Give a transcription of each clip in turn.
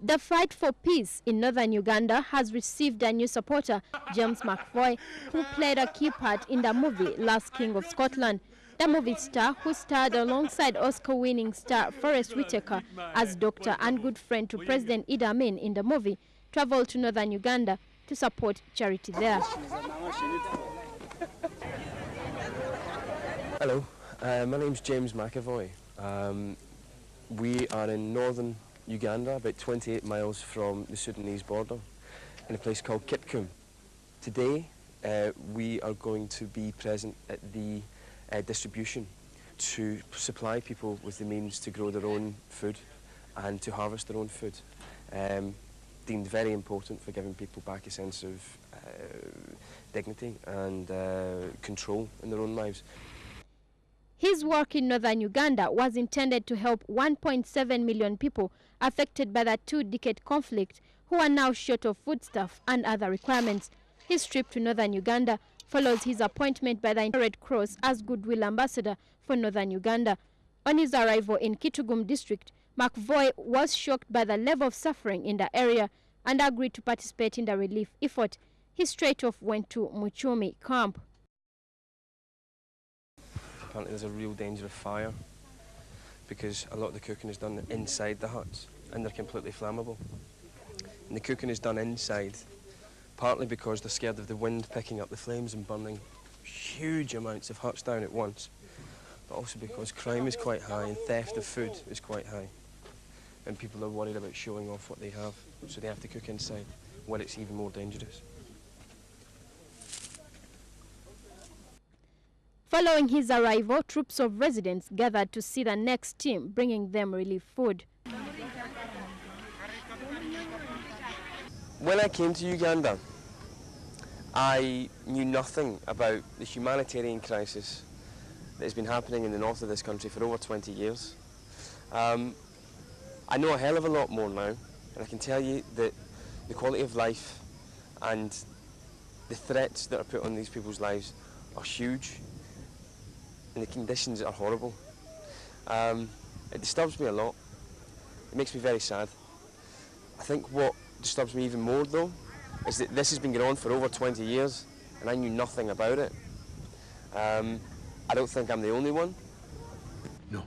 The fight for peace in northern Uganda has received a new supporter, James McVoy, who played a key part in the movie Last King of Scotland. The movie star, who starred alongside Oscar-winning star Forest Whitaker as doctor and good friend to President Idi Amin in the movie, traveled to northern Uganda to support charity there. Hello, my name's James McAvoy. We are in northern Uganda, about 28 miles from the Sudanese border, in a place called Kitkum. Today, we are going to be present at the distribution to supply people with the means to grow their own food and to harvest their own food. Deemed very important for giving people back a sense of dignity and control in their own lives. His work in northern Uganda was intended to help 1.7 million people affected by the two-decade conflict who are now short of foodstuff and other requirements. His trip to northern Uganda follows his appointment by the Red Cross as Goodwill Ambassador for northern Uganda. On his arrival in Kitgum district, McVoy was shocked by the level of suffering in the area and agreed to participate in the relief effort. He straight off went to Muchumi camp. Apparently there's a real danger of fire because a lot of the cooking is done inside the huts and they're completely flammable. And the cooking is done inside, partly because they're scared of the wind picking up the flames and burning huge amounts of huts down at once, but also because crime is quite high and theft of food is quite high. And people are worried about showing off what they have, so they have to cook inside, where it's even more dangerous. Following his arrival, troops of residents gathered to see the next team bringing them relief food. When I came to Uganda, I knew nothing about the humanitarian crisis that has been happening in the north of this country for over 20 years. I know a hell of a lot more now, and I can tell you that the quality of life and the threats that are put on these people's lives are huge. And the conditions are horrible. It disturbs me a lot. It makes me very sad. I think what disturbs me even more, though, is that this has been going on for over 20 years and I knew nothing about it. I don't think I'm the only one. No.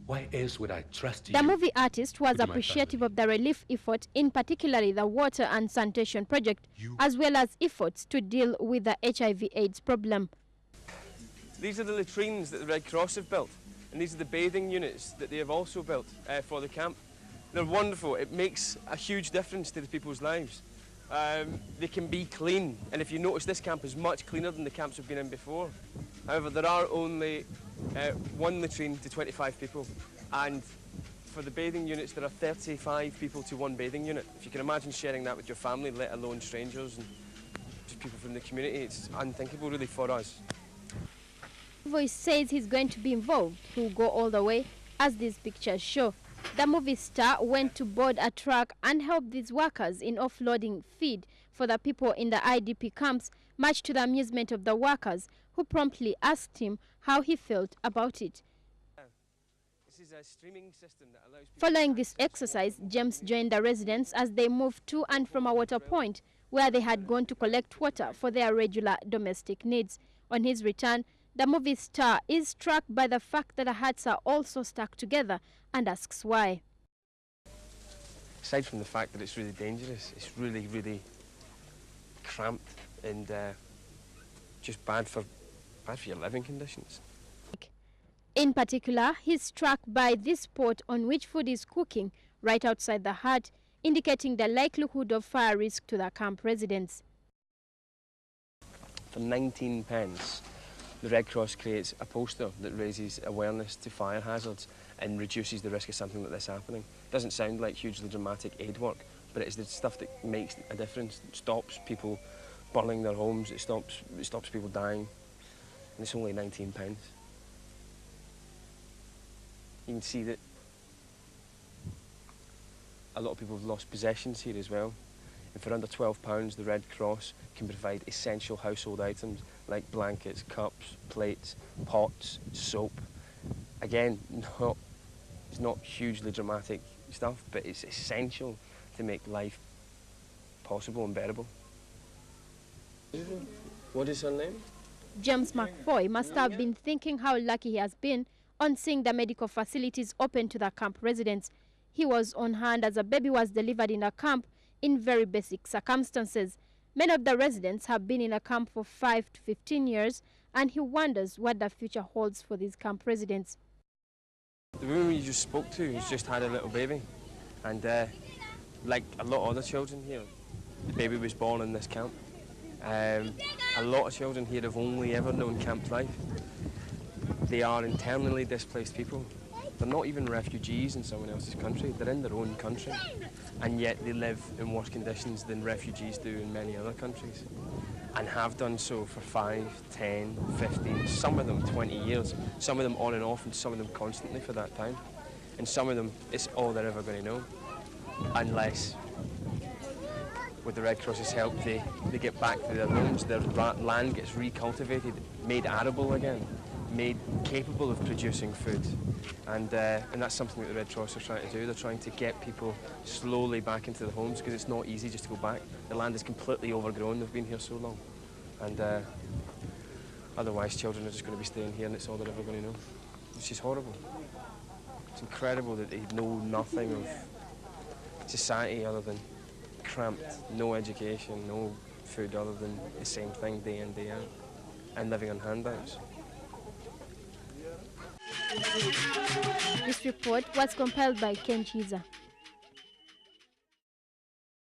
Why else would I trust you? The movie artist was appreciative of the relief effort, in particularly the water and sanitation project, as well as efforts to deal with the HIV/AIDS problem. These are the latrines that the Red Cross have built, and these are the bathing units that they have also built for the camp. They're wonderful. It makes a huge difference to the people's lives. They can be clean, and if you notice, this camp is much cleaner than the camps we've been in before. However, there are only one latrine to 25 people, and for the bathing units, there are 35 people to one bathing unit. If you can imagine sharing that with your family, let alone strangers and just people from the community, it's unthinkable really for us. Voice says he's going to be involved. He'll go all the way, as these pictures show. The movie star went to board a truck and helped these workers in offloading feed for the people in the IDP camps, much to the amusement of the workers, who promptly asked him how he felt about it. This is a streaming system that allows people. Following this exercise, James joined the residents as they moved to and from a water point where they had gone to collect water for their regular domestic needs. On his return, the movie star is struck by the fact that the huts are also stuck together and asks why. Aside from the fact that it's really dangerous, it's really, really cramped and just bad for your living conditions. In particular, he's struck by this pot on which food is cooking right outside the hut, indicating the likelihood of fire risk to the camp residents. For 19 pence, the Red Cross creates a poster that raises awareness to fire hazards and reduces the risk of something like this happening. It doesn't sound like hugely dramatic aid work, but it's the stuff that makes a difference. It stops people burning their homes, it stops people dying, and it's only 19 pence. You can see that a lot of people have lost possessions here as well. And for under £12, the Red Cross can provide essential household items like blankets, cups, plates, pots, soap. Again, not It's not hugely dramatic stuff, but it's essential to make life possible and bearable. What is her name? James McFoy must have been thinking how lucky he has been on seeing the medical facilities open to the camp residents. He was on hand as a baby was delivered in a camp in very basic circumstances. Many of the residents have been in a camp for 5 to 15 years, and he wonders what the future holds for these camp residents. The woman you just spoke to has just had a little baby, and like a lot of other children here, the baby was born in this camp. A lot of children here have only ever known camp life. They are internally displaced people. They're not even refugees in someone else's country, they're in their own country. And yet they live in worse conditions than refugees do in many other countries. And have done so for 5, 10, 15, some of them 20 years, some of them on and off, and some of them constantly for that time. And some of them, it's all they're ever going to know, unless, with the Red Cross's help, they get back to their homes, their land gets recultivated, made arable again, made capable of producing food. And that's something that the Red Cross are trying to do. They're trying to get people slowly back into their homes, because it's not easy just to go back. The land is completely overgrown, they've been here so long. And otherwise children are just going to be staying here and it's all they're ever going to know. It's just horrible. It's incredible that they know nothing of society other than cramped, no education, no food other than the same thing day in, day out, and living on handouts. This report was compiled by Ken Chiza.